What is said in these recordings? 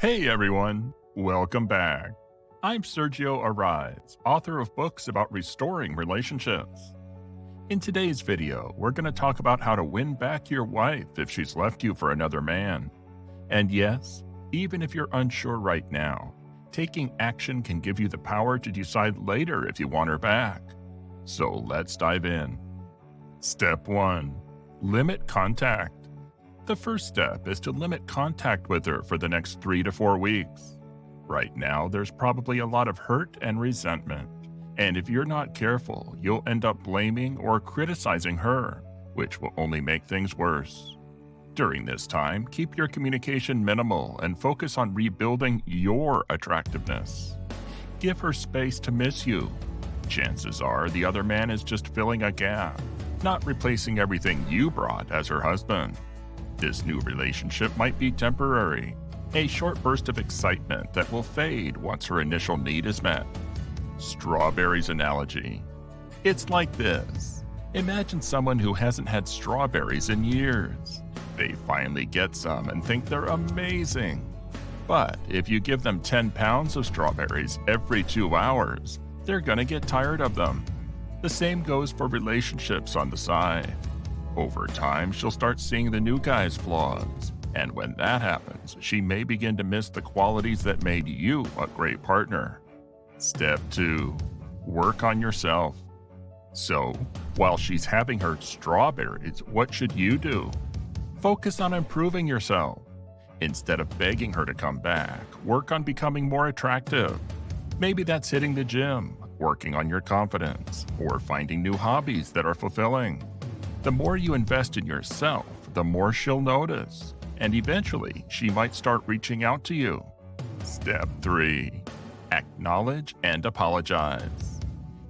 Hey everyone, welcome back. I'm Sergio Ariz, author of books about restoring relationships. In today's video, we're going to talk about how to win back your wife if she's left you for another man. And yes, even if you're unsure right now, taking action can give you the power to decide later if you want her back. So let's dive in. Step 1. Limit contact. The first step is to limit contact with her for the next 3 to 4 weeks. Right now, there's probably a lot of hurt and resentment, and if you're not careful, you'll end up blaming or criticizing her, which will only make things worse. During this time, keep your communication minimal and focus on rebuilding your attractiveness. Give her space to miss you. Chances are the other man is just filling a gap, not replacing everything you brought as her husband. This new relationship might be temporary, a short burst of excitement that will fade once her initial need is met. Strawberries analogy. It's like this. Imagine someone who hasn't had strawberries in years. They finally get some and think they're amazing. But if you give them 10 pounds of strawberries every 2 hours, they're gonna get tired of them. The same goes for relationships on the side. Over time, she'll start seeing the new guy's flaws, and when that happens, she may begin to miss the qualities that made you a great partner. Step 2. Work on yourself. So, while she's having her strawberries, what should you do? Focus on improving yourself. Instead of begging her to come back, work on becoming more attractive. Maybe that's hitting the gym, working on your confidence, or finding new hobbies that are fulfilling. The more you invest in yourself, the more she'll notice, and eventually she might start reaching out to you. Step 3. Acknowledge and apologize.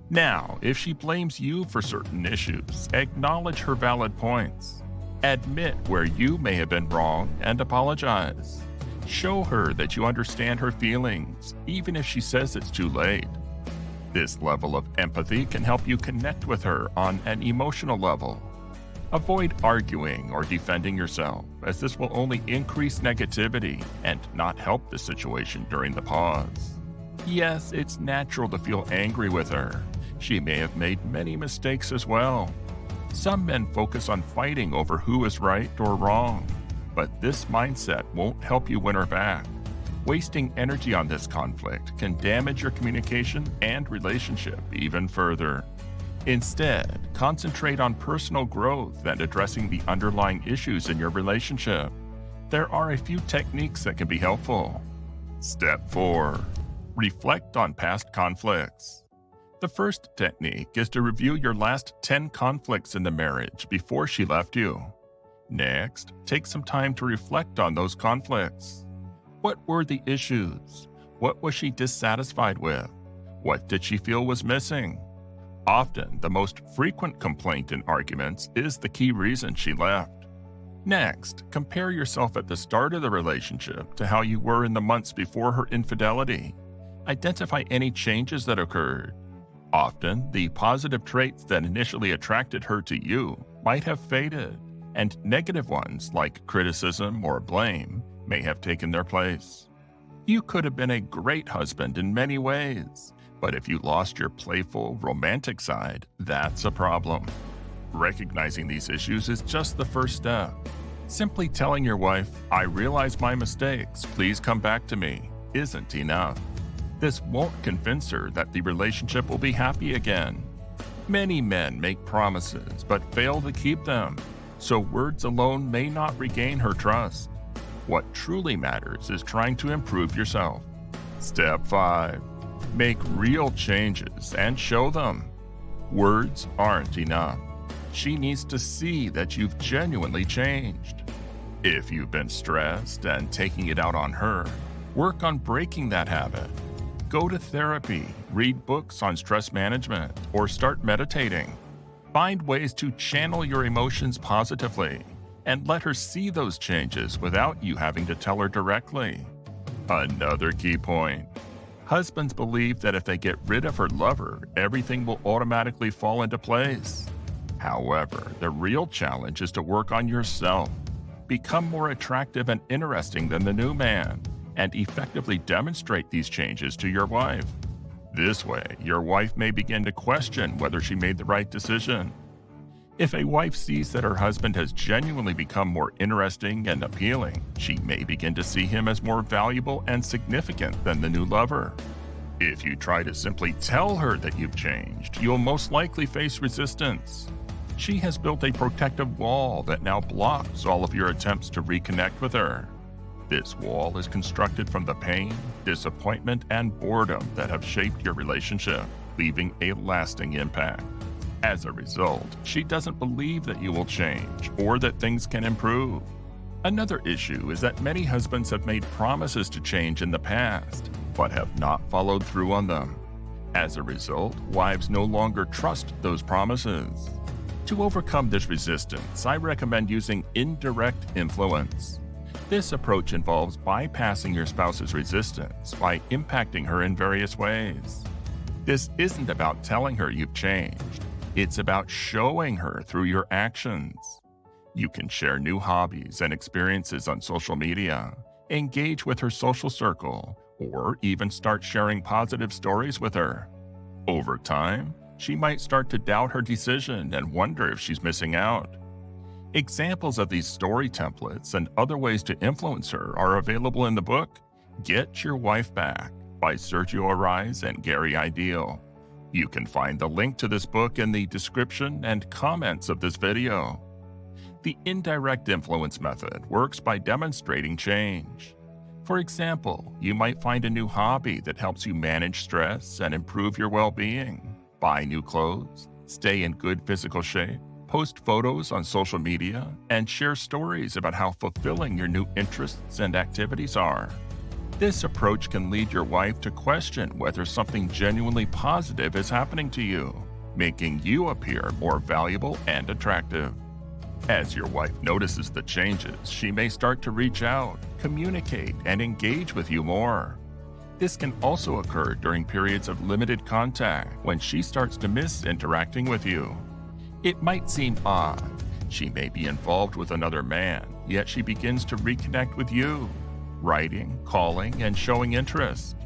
Now, if she blames you for certain issues, acknowledge her valid points. Admit where you may have been wrong and apologize. Show her that you understand her feelings, even if she says it's too late. This level of empathy can help you connect with her on an emotional level. Avoid arguing or defending yourself, as this will only increase negativity and not help the situation during the pause. Yes, it's natural to feel angry with her. She may have made many mistakes as well. Some men focus on fighting over who is right or wrong, but this mindset won't help you win her back. Wasting energy on this conflict can damage your communication and relationship even further. Instead, concentrate on personal growth and addressing the underlying issues in your relationship. There are a few techniques that can be helpful. Step 4. Reflect on past conflicts. The first technique is to review your last 10 conflicts in the marriage before she left you. Next, take some time to reflect on those conflicts. What were the issues? What was she dissatisfied with? What did she feel was missing? Often, the most frequent complaint in arguments is the key reason she left. Next, compare yourself at the start of the relationship to how you were in the months before her infidelity. Identify any changes that occurred. Often, the positive traits that initially attracted her to you might have faded, and negative ones like criticism or blame may have taken their place. You could have been a great husband in many ways, but if you lost your playful, romantic side, that's a problem. Recognizing these issues is just the first step. Simply telling your wife, "I realize my mistakes, please come back to me," isn't enough. This won't convince her that the relationship will be happy again. Many men make promises but fail to keep them, so words alone may not regain her trust. What truly matters is trying to improve yourself. Step 5. Make real changes and show them. Words aren't enough. She needs to see that you've genuinely changed. If you've been stressed and taking it out on her, work on breaking that habit. Go to therapy, read books on stress management, or start meditating. Find ways to channel your emotions positively and let her see those changes without you having to tell her directly. Another key point. Husbands believe that if they get rid of her lover, everything will automatically fall into place. However, the real challenge is to work on yourself. Become more attractive and interesting than the new man. and effectively demonstrate these changes to your wife. This way, your wife may begin to question whether she made the right decision. If a wife sees that her husband has genuinely become more interesting and appealing, she may begin to see him as more valuable and significant than the new lover. If you try to simply tell her that you've changed, you'll most likely face resistance. She has built a protective wall that now blocks all of your attempts to reconnect with her. This wall is constructed from the pain, disappointment, and boredom that have shaped your relationship, leaving a lasting impact. As a result, she doesn't believe that you will change or that things can improve. Another issue is that many husbands have made promises to change in the past, but have not followed through on them. As a result, wives no longer trust those promises. To overcome this resistance, I recommend using indirect influence. This approach involves bypassing your spouse's resistance by impacting her in various ways. This isn't about telling her you've changed. It's about showing her through your actions. You can share new hobbies and experiences on social media, engage with her social circle, or even start sharing positive stories with her. Over time, she might start to doubt her decision and wonder if she's missing out. Examples of these story templates and other ways to influence her are available in the book Get Your Wife Back by Sergio Ariz and Gary Ideal. You can find the link to this book in the description and comments of this video. The indirect influence method works by demonstrating change. For example, you might find a new hobby that helps you manage stress and improve your well-being, buy new clothes, stay in good physical shape, post photos on social media, and share stories about how fulfilling your new interests and activities are. This approach can lead your wife to question whether something genuinely positive is happening to you, making you appear more valuable and attractive. As your wife notices the changes, she may start to reach out, communicate, and engage with you more. This can also occur during periods of limited contact when she starts to miss interacting with you. It might seem odd. She may be involved with another man, yet she begins to reconnect with you, writing, calling, and showing interest.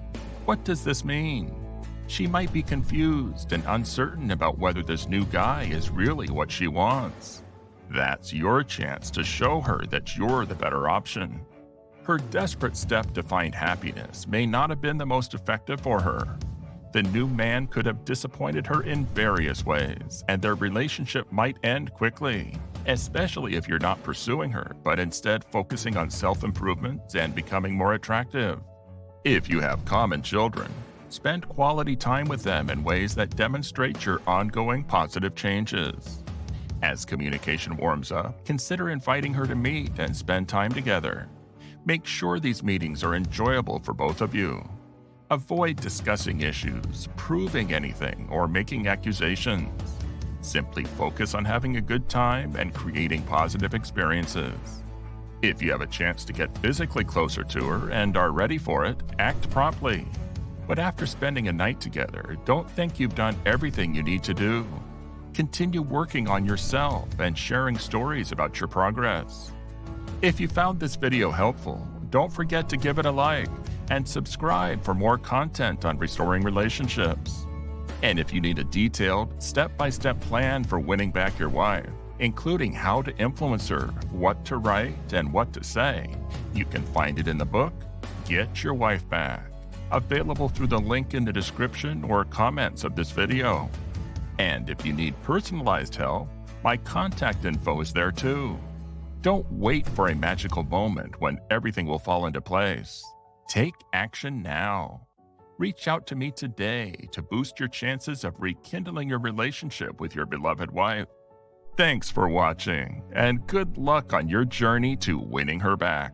What does this mean? She might be confused and uncertain about whether this new guy is really what she wants. That's your chance to show her that you're the better option. Her desperate step to find happiness may not have been the most effective for her. The new man could have disappointed her in various ways, and their relationship might end quickly, especially if you're not pursuing her, but instead focusing on self-improvement and becoming more attractive. If you have common children, spend quality time with them in ways that demonstrate your ongoing positive changes. As communication warms up, consider inviting her to meet and spend time together. Make sure these meetings are enjoyable for both of you. Avoid discussing issues, proving anything, or making accusations. Simply focus on having a good time and creating positive experiences. If you have a chance to get physically closer to her and are ready for it, act promptly. But after spending a night together, don't think you've done everything you need to do. Continue working on yourself and sharing stories about your progress. If you found this video helpful, don't forget to give it a like and subscribe for more content on restoring relationships. And if you need a detailed, step-by-step plan for winning back your wife, including how to influence her, what to write, and what to say, you can find it in the book, Get Your Wife Back, available through the link in the description or comments of this video. And if you need personalized help, my contact info is there too. Don't wait for a magical moment when everything will fall into place. Take action now. Reach out to me today to boost your chances of rekindling your relationship with your beloved wife. Thanks for watching, and good luck on your journey to winning her back.